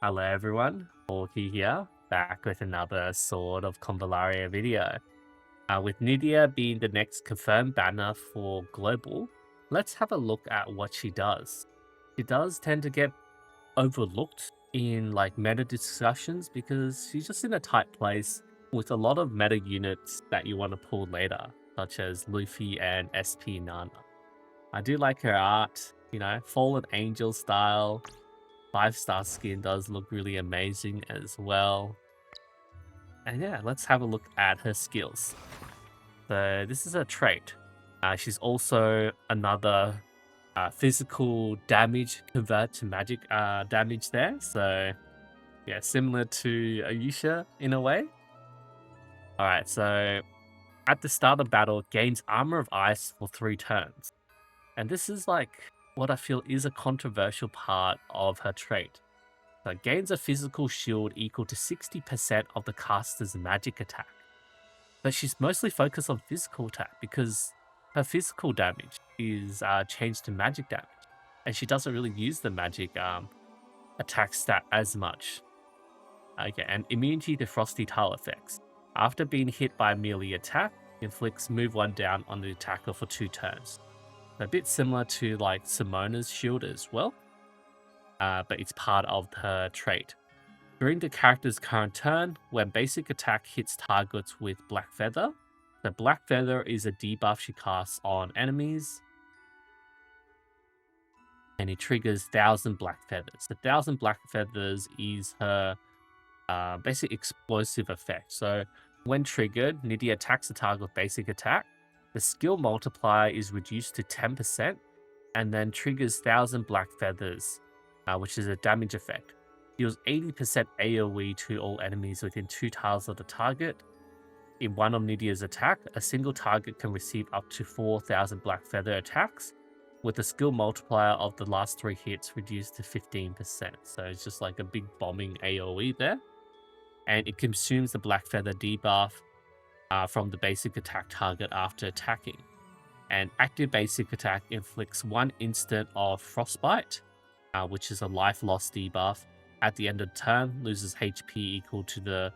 Hello everyone, Hawky here, back with another Sword of Convallaria video. With NYDIA being the next confirmed banner for Global, let's have a look at what she does. She does tend to get overlooked in like meta discussions because she's just in a tight place with a lot of meta units that you want to pull later, such as Luffy and SP Nana. I do like her art, Fallen Angel style. 5-star skin does look really amazing as well. And yeah, let's have a look at her skills. So this is a trait. She's also another physical damage convert to magic damage there. So yeah, similar to Ayusha in a way. Alright, so at the start of battle, gains Armor of Ice for 3 turns. And this is like what I feel is a controversial part of her trait. So gains a physical shield equal to 60% of the caster's magic attack. But she's mostly focused on physical attack because her physical damage is changed to magic damage. And she doesn't really use the magic attack stat as much. Okay, and immunity to frosty tile effects. After being hit by a melee attack, inflicts move 1 down on the attacker for 2 turns. A bit similar to like Simona's shield as well. But it's part of her trait. During the character's current turn, when basic attack hits targets with Black Feather, the Black Feather is a debuff she casts on enemies, and it triggers 1,000 Black Feathers. The 1,000 Black Feathers is her basic explosive effect. So when triggered, NYDIA attacks the target with basic attack. The skill multiplier is reduced to 10%, and then triggers 1,000 Black Feathers, which is a damage effect. Deals 80% AoE to all enemies within 2 tiles of the target. In one of NYDIA's attack, a single target can receive up to 4,000 Black Feather attacks, with the skill multiplier of the last 3 hits reduced to 15%. So it's just like a big bombing AoE there. And it consumes the Black Feather debuff from the basic attack target after attacking. And active basic attack inflicts 1 instant of Frostbite, which is a life loss debuff. At the end of the turn, loses HP equal to the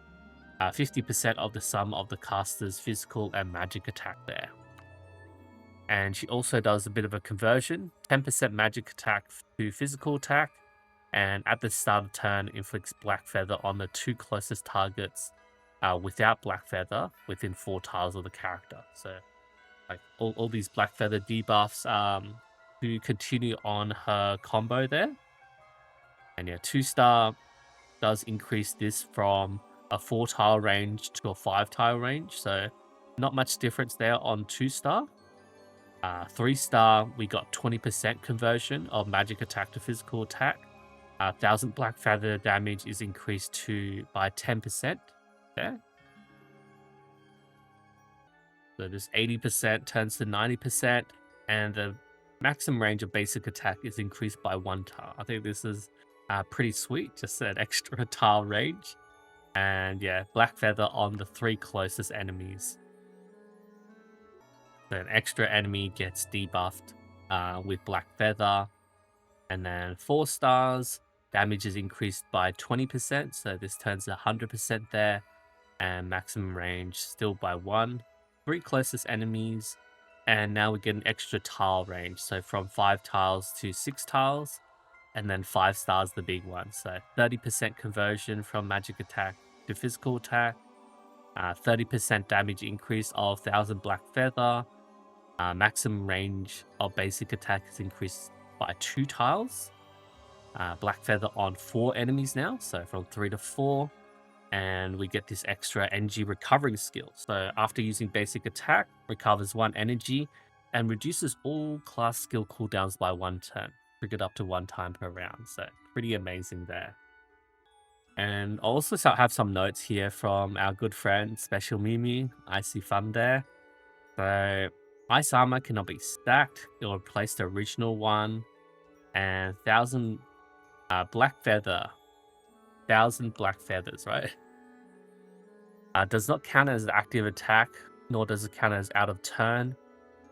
50% of the sum of the caster's physical and magic attack there. And she also does a bit of a conversion, 10% magic attack to physical attack, and at the start of turn, inflicts Black Feather on the 2 closest targets without Black Feather within 4 tiles of the character. So like all these Black Feather debuffs to continue on her combo there. And yeah, 2-star does increase this from a 4-tile range to a 5-tile range. So not much difference there on 2-star. 3-star, we got 20% conversion of magic attack to physical attack. 1,000 Black Feather damage is increased by 10% there. So this 80% turns to 90%, and the maximum range of basic attack is increased by 1 tile. I think this is pretty sweet, just an extra tile range. And yeah, Black Feather on the 3 closest enemies. So an extra enemy gets debuffed with Black Feather. And then 4 stars, damage is increased by 20%, so this turns to 100% there. And maximum range still by 1. 3 closest enemies, and now we get an extra tile range, so from 5 tiles to 6 tiles, and then 5 stars the big one. So 30% conversion from magic attack to physical attack, 30% damage increase of 1,000 Black Feather, maximum range of basic attack is increased by 2 tiles, Black Feather on 4 enemies now, so from 3 to 4. And we get this extra energy recovering skill. So after using basic attack, recovers 1 energy and reduces all class skill cooldowns by 1 turn, triggered up to 1 time per round. So pretty amazing there. And I also have some notes here from our good friend Special Mimi. I see fun there. So Ice Armor cannot be stacked. It will replace the original one. And 1,000 Black Feather. 1,000 Black Feathers, right? Does not count as active attack, nor does it count as out of turn.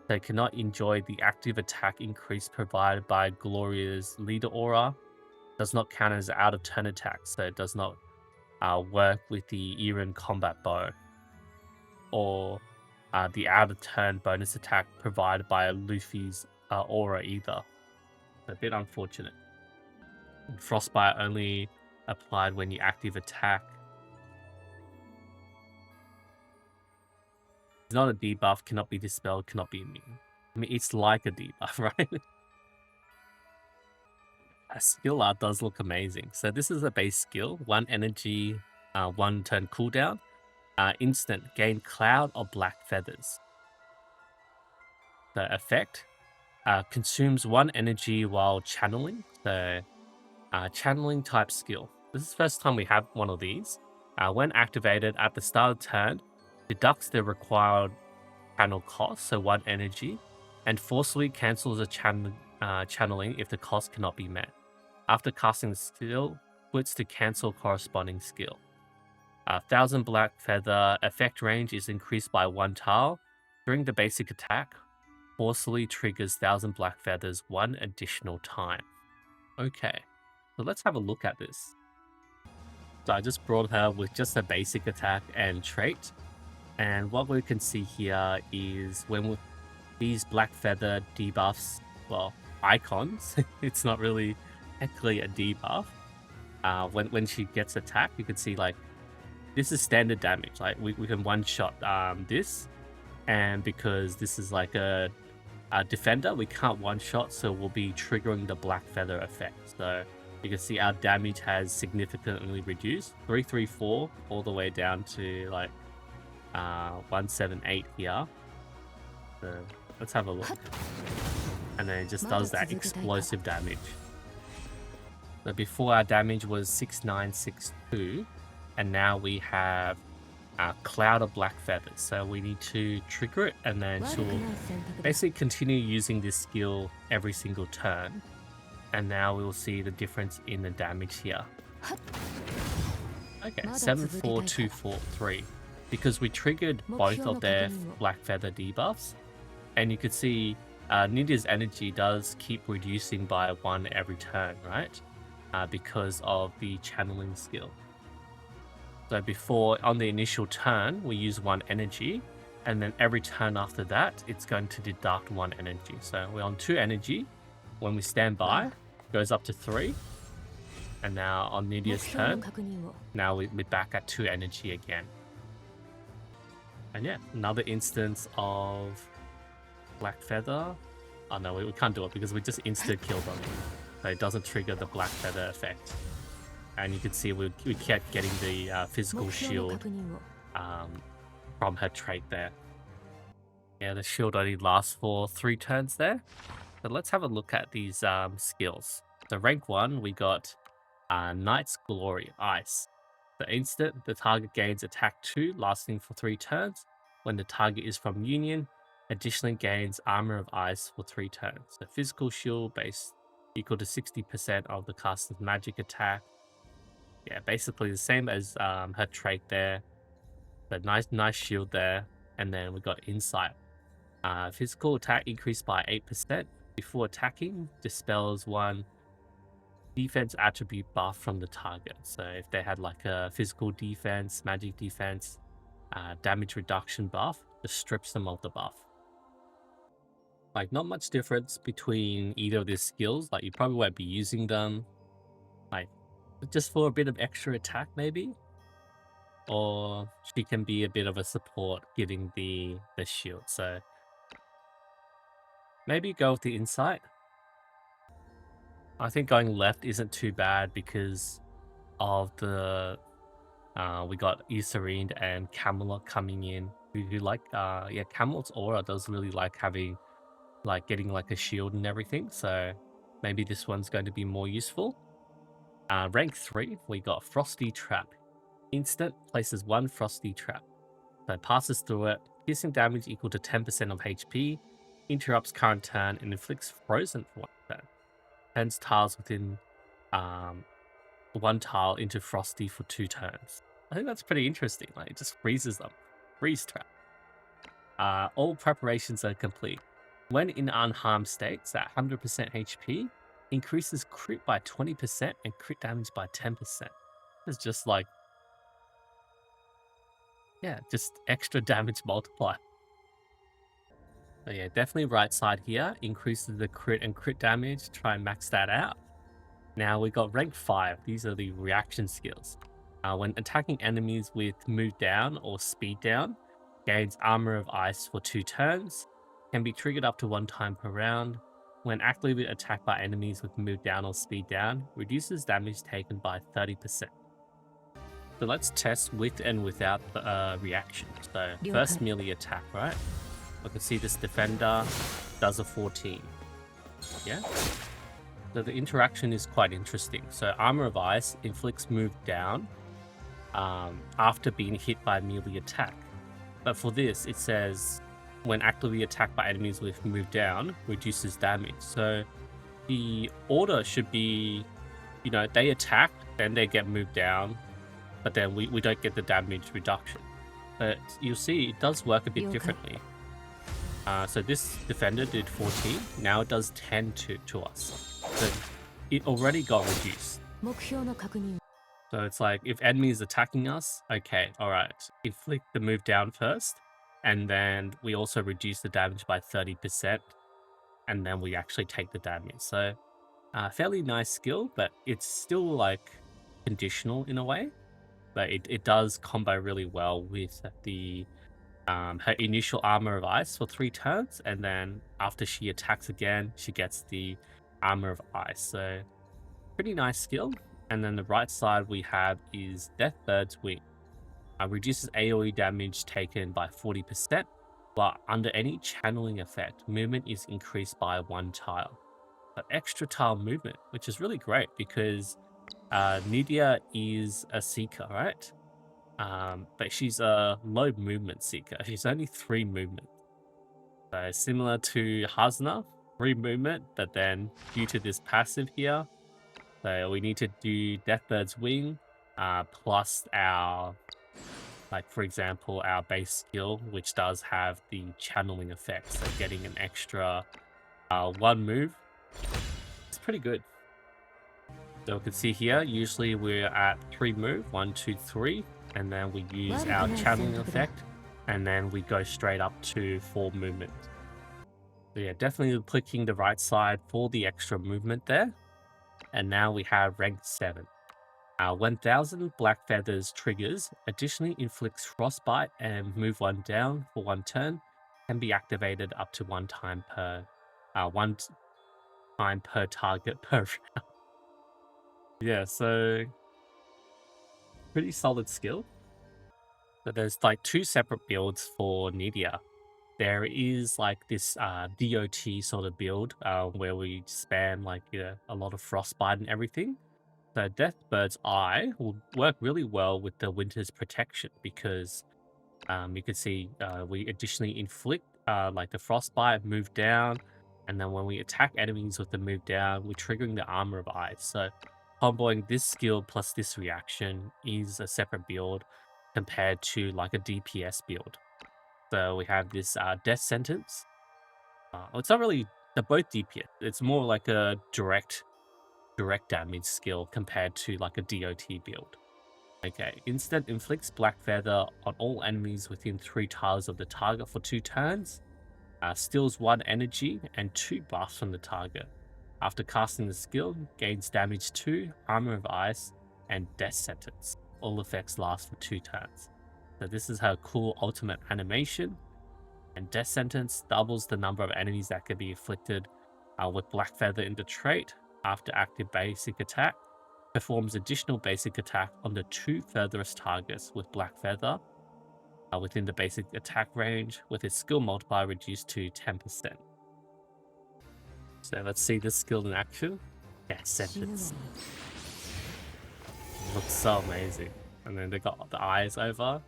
They cannot enjoy the active attack increase provided by Gloria's Leader Aura. does not count as out of turn attack, so it does not work with the Iran combat bow or the out of turn bonus attack provided by Luffy's aura either. A bit unfortunate. And Frostbite only applied when you active attack. It's not a debuff, cannot be dispelled, cannot be immune. I mean, it's like a debuff, right? Skill art does look amazing. So this is a base skill, 1 energy, 1 turn cooldown. Instant, gain cloud or black feathers. The effect, consumes 1 energy while channeling. So channeling type skill. This is the first time we have one of these. When activated at the start of turn, deducts the required channel cost, so 1 energy, and forcibly cancels a channeling if the cost cannot be met. After casting the skill, switch to cancel corresponding skill. 1000 black feather effect range is increased by 1 tile. During the basic attack, forcibly triggers 1000 black feathers 1 additional time. Okay, so let's have a look at this. So I just brought her with just a basic attack and trait. And what we can see here is when these black feather debuffs, well, icons, it's not really technically a debuff. When she gets attacked, you can see like this is standard damage. Like we can one shot this, and because this is like a defender, we can't one shot, so we'll be triggering the black feather effect. So you can see our damage has significantly reduced, 334 all the way down to like 178 here. So let's have a look. And then it just does that explosive damage. So before our damage was 6962, and now we have a cloud of black feathers. So we need to trigger it, and then she'll basically continue using this skill every single turn. And now we'll see the difference in the damage here. Okay, 74243. Because we triggered both of their black feather debuffs, and you could see NYDIA's energy does keep reducing by 1 every turn, right? Because of the channeling skill. So before, on the initial turn, we use 1 energy, and then every turn after that, it's going to deduct 1 energy. So we're on 2 energy. When we stand by, goes up to 3. And now on NYDIA's turn, now we're back at 2 energy again. And yeah, another instance of black feather. Oh no, we can't do it because we just instant killed them. So it doesn't trigger the black feather effect. And you can see we kept getting the physical shield from her trait there. Yeah, the shield only lasts for 3 turns there. So let's have a look at these skills. So rank 1, we got Knight's Glory, Ice. The instant, the target gains attack 2, lasting for 3 turns. When the target is from Union, additionally gains Armor of Ice for 3 turns. So physical shield base equal to 60% of the caster's magic attack. Yeah, basically the same as her trait there. But nice shield there. And then we got Insight. Physical attack increased by 8%. Before attacking, dispels 1 defense attribute buff from the target. So if they had like a physical defense, magic defense, damage reduction buff, just strips them of the buff. Like not much difference between either of these skills. Like you probably won't be using them like just for a bit of extra attack maybe, or she can be a bit of a support giving the shield. So maybe go with the Insight. I think going left isn't too bad because of the we got Eucerin and Camelot coming in. Who like yeah, Camelot's aura does really like having like getting like a shield and everything. So maybe this one's going to be more useful. Rank 3, we got Frosty Trap. Instant places 1 Frosty Trap. So passes through it. Piercing damage equal to 10% of HP. Interrupts current turn and inflicts frozen for 1 turn. Turns tiles within 1 tile into Frosty for 2 turns. I think that's pretty interesting. Like it just freezes them. Freeze trap. All preparations are complete. When in unharmed states at 100% HP, increases crit by 20% and crit damage by 10%. It's just like, yeah, just extra damage multiplier. But yeah, definitely right side here increases the crit and crit damage. Try and max that out. Now we got rank 5. These are the reaction skills. When attacking enemies with move down or speed down, gains armor of ice for 2 turns, can be triggered up to 1 time per round. When actively attacked by enemies with move down or speed down, reduces damage taken by 30%. So let's test with and without the reaction. So first melee attack, right? I can see this defender does a 14. Yeah? So the interaction is quite interesting. So Armor of Ice inflicts move down after being hit by melee attack. But for this, it says when actively attacked by enemies with move down, reduces damage. So the order should be, you know, they attack, then they get moved down, but then we don't get the damage reduction. But you'll see it does work a bit differently. So this defender did 14, now it does 10 to us. So it already got reduced. So it's like, if enemy is attacking us, okay, alright, inflict the move down first, and then we also reduce the damage by 30%, and then we actually take the damage. So fairly nice skill, but it's still like conditional in a way. But it does combo really well with the her initial Armor of Ice for 3 turns, and then after she attacks again, she gets the Armor of Ice. So pretty nice skill. And then the right side we have is Deathbird's Wing. Reduces AoE damage taken by 40%, but under any channeling effect, movement is increased by 1 tile. But extra tile movement, which is really great because NYDIA is a seeker, right? But she's a low movement seeker. She's only 3 movement. So similar to Hasna, 3 movement, but then due to this passive here, so we need to do Deathbird's Wing, plus our, like for example, our base skill, which does have the channeling effect. So getting an extra 1 move, it's pretty good. So we can see here, usually we're at 3 move, 1, 2, 3, and then we use our channeling effect, and then we go straight up to 4 movement. So yeah, definitely clicking the right side for the extra movement there. And now we have rank 7. 1000 Black Feathers triggers additionally inflicts frostbite and move 1 down for 1 turn, can be activated up to 1 time per target per round. Yeah, so pretty solid skill. But there's like 2 separate builds for NYDIA. There is like this DOT sort of build where we spam like a lot of frostbite and everything. So Deathbird's Eye will work really well with the Winter's Protection because you can see we additionally inflict like the frostbite, move down, and then when we attack enemies with the move down, we're triggering the Armor of Ice. So comboing this skill plus this reaction is a separate build compared to like a DPS build. So we have this Death Sentence. It's not really, they're both DPS. It's more like a direct damage skill compared to like a DOT build. Okay, instant inflicts Black Feather on all enemies within 3 tiles of the target for 2 turns. Steals 1 energy and 2 buffs from the target. After casting the skill, gains damage 2, Armor of Ice, and Death Sentence. All effects last for 2 turns. So this is her cool ultimate animation. And Death Sentence doubles the number of enemies that can be inflicted with Black Feather in the trait after active basic attack. Performs additional basic attack on the 2 furthest targets with Black Feather within the basic attack range, with its skill multiplier reduced to 10%. So let's see this skill in action. Death Sentence. Looks so amazing. And then they got the eyes over.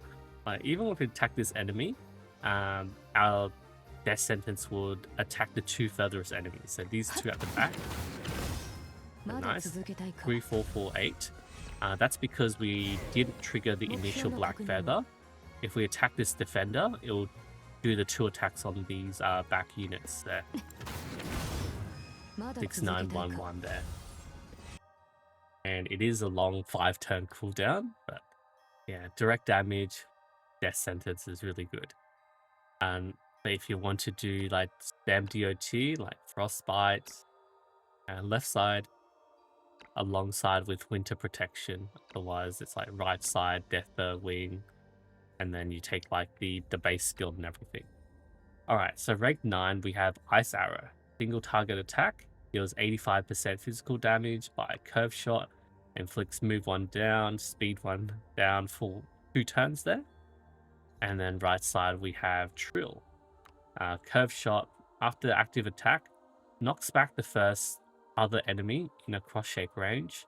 Like, even if we attack this enemy, our Death Sentence would attack the 2 furthest enemies. So these 2 at the back. Nice. 3, 4, 4, 8. That's because we didn't trigger the initial Black Feather. If we attack this defender, it will do the 2 attacks on these back units there. 6911 there. And it is a long 5-turn cooldown, but yeah, direct damage, death sentence is really good. But if you want to do like spam DOT, like frostbite, and left side, alongside with winter protection. Otherwise, it's like right side, death wing, and then you take like the base skill and everything. All right, so rank 9, we have Ice Arrow. Single target attack, deals 85% physical damage by curve shot, inflicts move 1 down, speed 1 down for 2 turns there. And then right side, we have Trill. Curve shot, after active attack, knocks back the first other enemy in a cross-shape range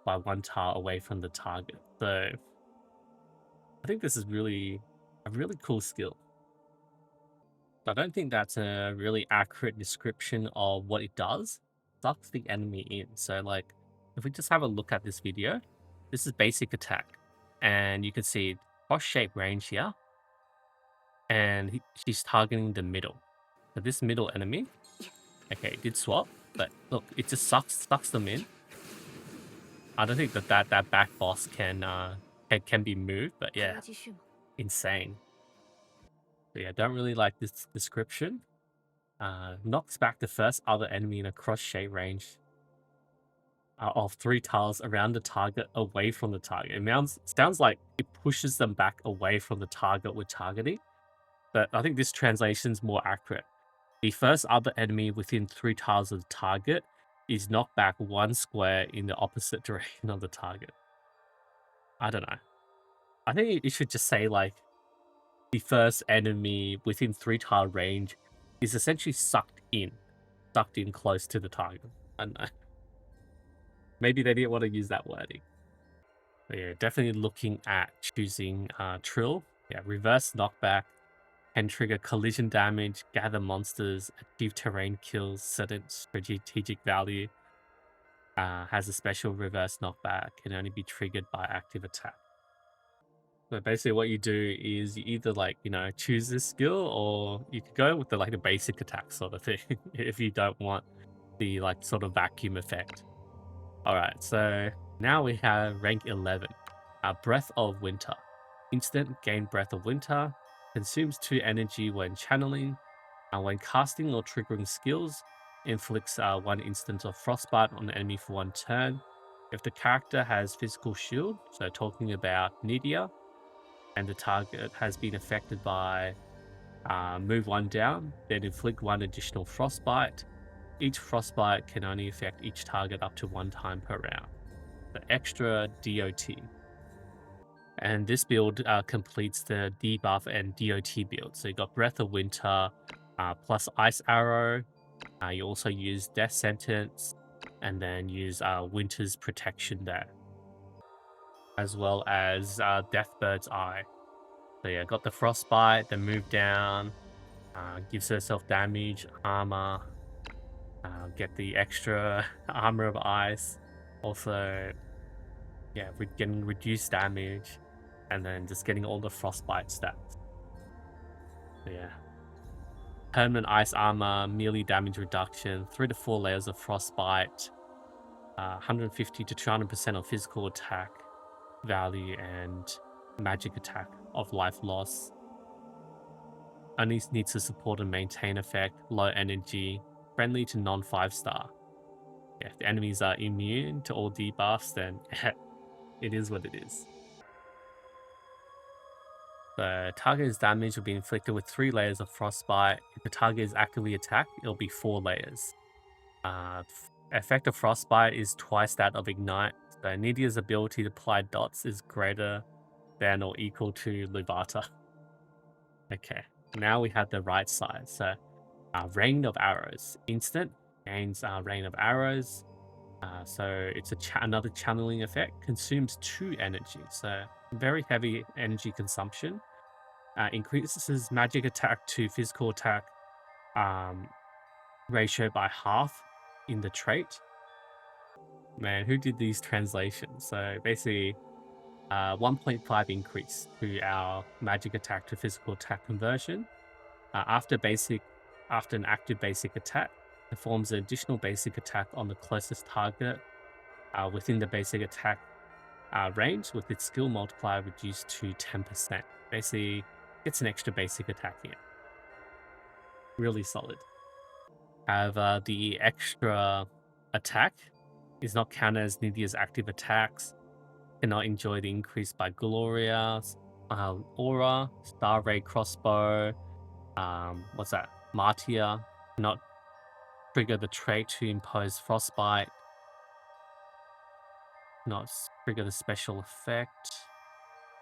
by 1 tile away from the target. So I think this is a really cool skill. I don't think that's a really accurate description of what it does. Sucks the enemy in. So like, if we just have a look at this video, this is basic attack. And you can see cross-shape range here. And she's targeting the middle. So this middle enemy, okay, it did swap, but look, it just sucks them in. I don't think that back boss can be moved, but yeah, insane. So yeah, don't really like this description. Knocks back the first other enemy in a cross-shape range of 3 tiles around the target away from the target. It sounds like it pushes them back away from the target we're targeting, but I think this translation is more accurate. The first other enemy within 3 tiles of the target is knocked back 1 square in the opposite direction of the target. I don't know. I think it should just say like the first enemy within 3 tile range is essentially sucked in close to the target. I don't know. Maybe they didn't want to use that wording. But yeah, definitely looking at choosing Trill. Yeah, reverse knockback can trigger collision damage, gather monsters, achieve terrain kills, certain strategic value. Has a special reverse knockback, can only be triggered by active attack. So basically what you do is you either like, choose this skill, or you could go with the basic attack sort of thing if you don't want the sort of vacuum effect. All right, so now we have rank 11, Breath of Winter. Instant gain Breath of Winter, consumes 2 energy when channeling, and when casting or triggering skills, inflicts 1 instance of frostbite on the enemy for 1 turn. If the character has physical shield, so talking about NYDIA, and the target has been affected by move 1 down, then inflict 1 additional frostbite. Each frostbite can only affect each target up to 1 time per round. The extra DOT. And this build completes the debuff and DOT build. So you got Breath of Winter plus Ice Arrow. You also use Death Sentence, and then use Winter's Protection there, as well as Deathbird's Eye. So yeah, got the Frostbite, the move down, gives herself damage, armor, get the extra armor of ice. Also, yeah, we're getting reduced damage, and then just getting all the Frostbite stats. So yeah. Permanent ice armor, melee damage reduction, 3 to 4 layers of Frostbite, 150 to 200% of physical attack value, and magic attack of life loss. Only needs to support and maintain effect, low energy, friendly to non 5-star. Yeah, if the enemies are immune to all debuffs, then it is what it is. The target's damage will be inflicted with 3 layers of frostbite. If the target is actively attacked, it'll be 4 layers. Effect of frostbite is twice that of ignite. So NYDIA's ability to apply dots is greater than or equal to Luvata. Okay, now we have the right side. So Rain of Arrows. Instant gains Rain of Arrows. So it's another channeling effect. Consumes 2 energy. So very heavy energy consumption. Increases magic attack to physical attack ratio by half in the trait. Man, who did these translations? So basically 1.5 increase to our magic attack to physical attack conversion after an active basic attack. Performs an additional basic attack on the closest target within the basic attack range, with its skill multiplier reduced to 10%. Basically, gets an extra basic attack here. Really solid. However, the extra attack is not counted as NYDIA's active attacks. Cannot enjoy the increase by Gloria, Aura, Star Ray Crossbow, what's that? Martia. Cannot trigger the trait to impose Frostbite. Not trigger the special effect.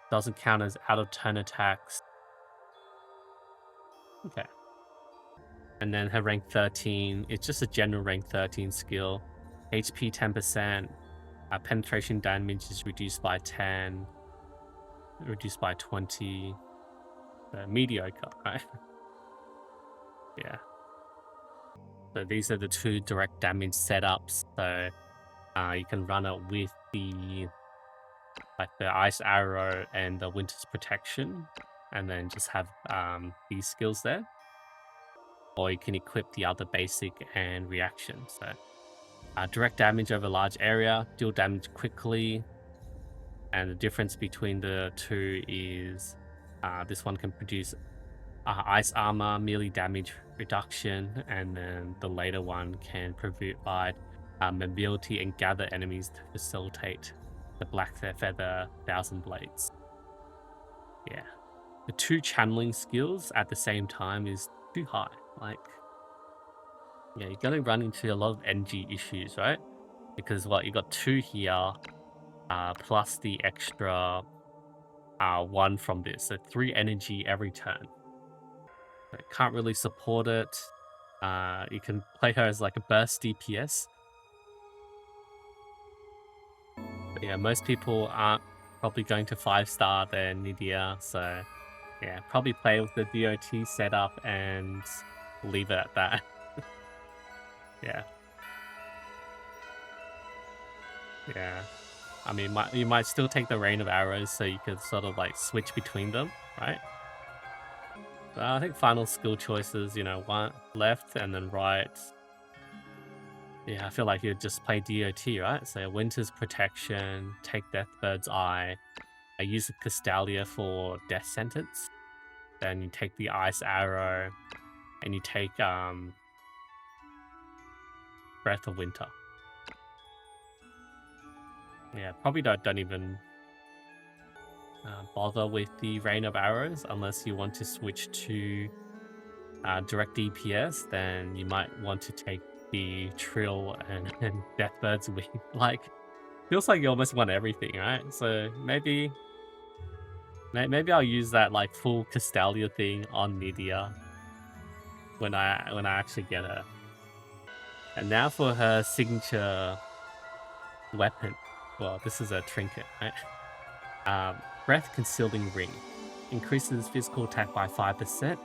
Doesn't count as out of turn attacks. Okay. And then her rank 13, it's just a general rank 13 skill. HP 10%, penetration damage is reduced by 10, reduced by 20. Mediocre, right? Yeah. So these are the two direct damage setups. So you can run it with the Ice Arrow and the Winter's Protection, and then just have these skills there. Or you can equip the other basic and reaction. So direct damage over large area, deal damage quickly. And the difference between the two is this one can produce ice armor, melee damage reduction, and then the later one can provide mobility and gather enemies to facilitate the Black Feather Thousand Blades. Yeah. The two channeling skills at the same time is too high. Like, yeah, you're gonna run into a lot of energy issues, right? Because you got two here, plus the extra one from this, so 3 energy every turn. So can't really support it. You can play her as like a burst DPS. But yeah, most people aren't probably going to 5-star their NYDIA, so yeah, probably play with the DOT setup and leave it at that. Yeah. Yeah. I mean, you might still take the Rain of Arrows, so you could sort of like switch between them, right? But I think final skill choices, one left and then right. Yeah, I feel like you'd just play DOT, right? So Winter's Protection, take Deathbird's Eye. I use the Castalia for Death Sentence. Then you take the Ice Arrow, and you take Breath of Winter. Yeah, probably don't even bother with the Rain of Arrows unless you want to switch to direct DPS. Then you might want to take the Trill and Deathbird's Wing. Like, feels like you almost want everything, right? So maybe I'll use that like full Castalia thing on NYDIA when I actually get her. And now for her signature weapon. Well, this is a trinket, right? Breath Concealing Ring. Increases physical attack by 5%.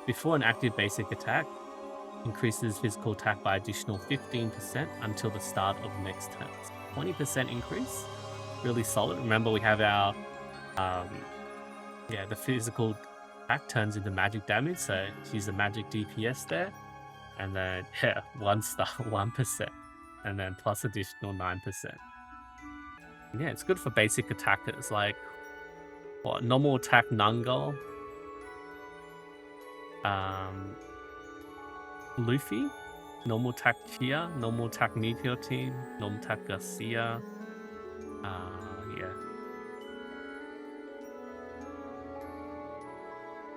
Before an active basic attack, increases physical attack by additional 15% until the start of the next turn. 20% increase. Really solid. Remember, we have our the physical attack turns into magic damage, so use a magic DPS there. And then 1-star 1%. And then plus additional 9%. Yeah, it's good for basic attackers like normal attack Nungal, Luffy, normal attack Chia, normal attack Meteor Team, normal attack Garcia. Yeah.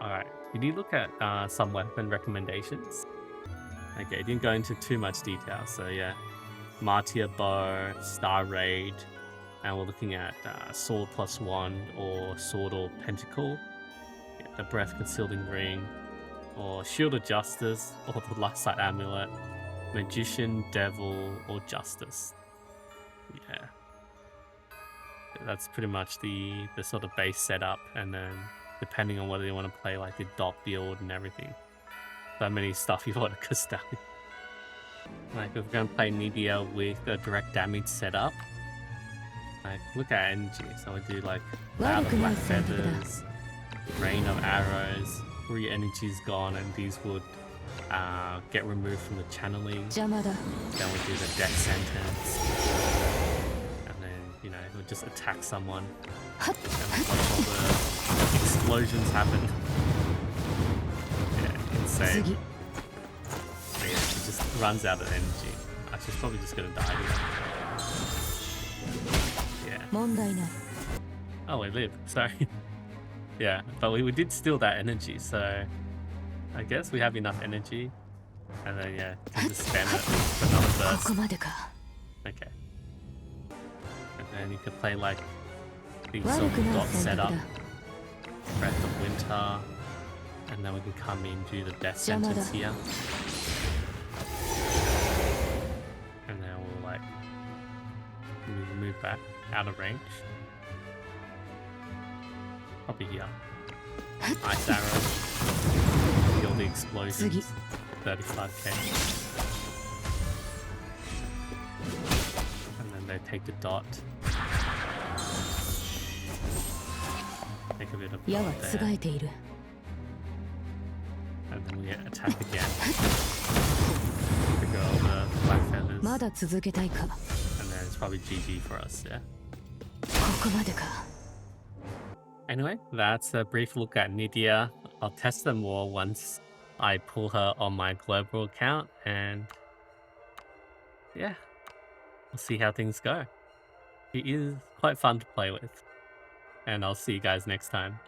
Alright, we need to look at some weapon recommendations. Okay, didn't go into too much detail, so yeah. Martia Bow, Star Raid, and we're looking at Sword +1 or Sword or Pentacle, the Breath Concealing Ring, or Shield of Justice, or the Last Sight Amulet, Magician, Devil, or Justice. Yeah. That's pretty much the sort of base setup, and then depending on whether you want to play like the dot build and everything. So many stuff you want to Castalia. Like if we're going to play NYDIA with a direct damage setup, like look at energy. So we do like Cloud of Black Feathers, Rain of Arrows, 3 energies gone, and these would get removed from the channeling. 邪魔だ。 Then we do the death sentence. And then, you know, we'll just attack someone. And watch all the explosions happen. Yeah, insane. 次。 But yeah, she just runs out of energy. She's probably just gonna die here. Yeah. 問題ない。 Oh, we live. Sorry. Yeah, but we did steal that energy, so I guess we have enough energy. And then, yeah, can just spam it for another ここ burst. までか。 Okay. And then you could play like these 悪 sort of くない dot 選択 setup, だ。 Breath of Winter, and then we can come in, do the death Yamada. sentence here. And then we'll like move back out of range. Probably here. Ice arrow. Feel the explosions. 35k. And then they take the dot. Take a bit of 矢は dot つ there. がえている。 And then we get attack again. Trigger all the black feathers. まだ続けたいか。 And then it's probably GG for us, yeah. ここまでか。 Anyway, that's a brief look at NYDIA. I'll test them more once I pull her on my global account, and yeah, we'll see how things go. She is quite fun to play with, and I'll see you guys next time.